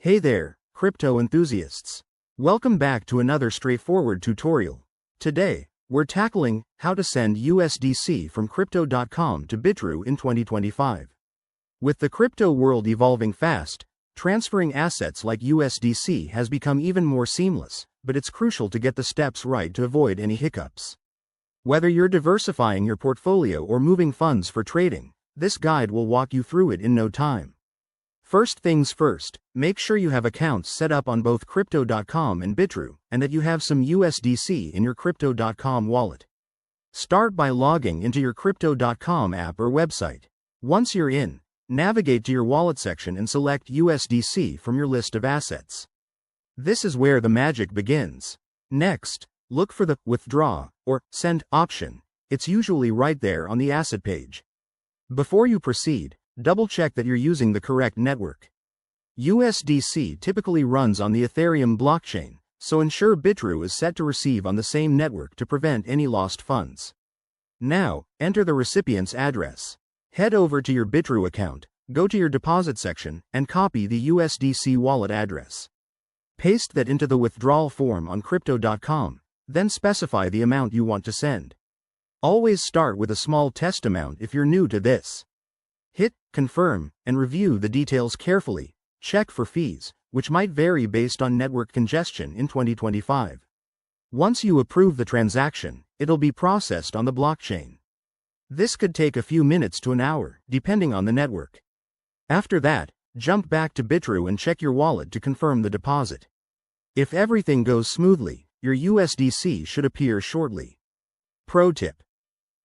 Hey there, crypto enthusiasts. Welcome back to another straightforward tutorial. Today, we're tackling how to send USDC from Crypto.com to Bitrue in 2025. With the crypto world evolving fast, transferring assets like USDC has become even more seamless, but it's crucial to get the steps right to avoid any hiccups. Whether you're diversifying your portfolio or moving funds for trading, this guide will walk you through it in no time. First things first, make sure you have accounts set up on both Crypto.com and Bitrue, and that you have some USDC in your Crypto.com wallet. Start by logging into your Crypto.com app or website. Once you're in, navigate to your wallet section and select USDC from your list of assets. This is where the magic begins. Next, look for the Withdraw or Send option. It's usually right there on the asset page. Before you proceed, double-check that you're using the correct network. USDC typically runs on the Ethereum blockchain, so ensure Bitrue is set to receive on the same network to prevent any lost funds. Now, enter the recipient's address. Head over to your Bitrue account, go to your deposit section, and copy the USDC wallet address. Paste that into the withdrawal form on Crypto.com, then specify the amount you want to send. Always start with a small test amount if you're new to this. Hit Confirm and review the details carefully. Check for fees, which might vary based on network congestion in 2025. Once you approve the transaction, it'll be processed on the blockchain. This could take a few minutes to an hour, depending on the network. After that, jump back to Bitrue and check your wallet to confirm the deposit. If everything goes smoothly, your USDC should appear shortly. Pro tip: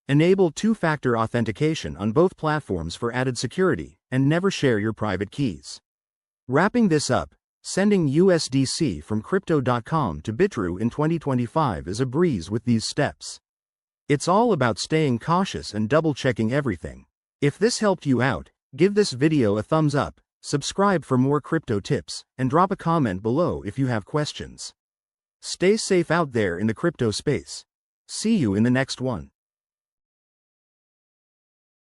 enable two-factor authentication on both platforms for added security, and never share your private keys. Wrapping this up, sending USDC from Crypto.com to Bitrue in 2025 is a breeze with these steps. It's all about staying cautious and double-checking everything. If this helped you out, give this video a thumbs up, subscribe for more crypto tips, and drop a comment below if you have questions. Stay safe out there in the crypto space. See you in the next one.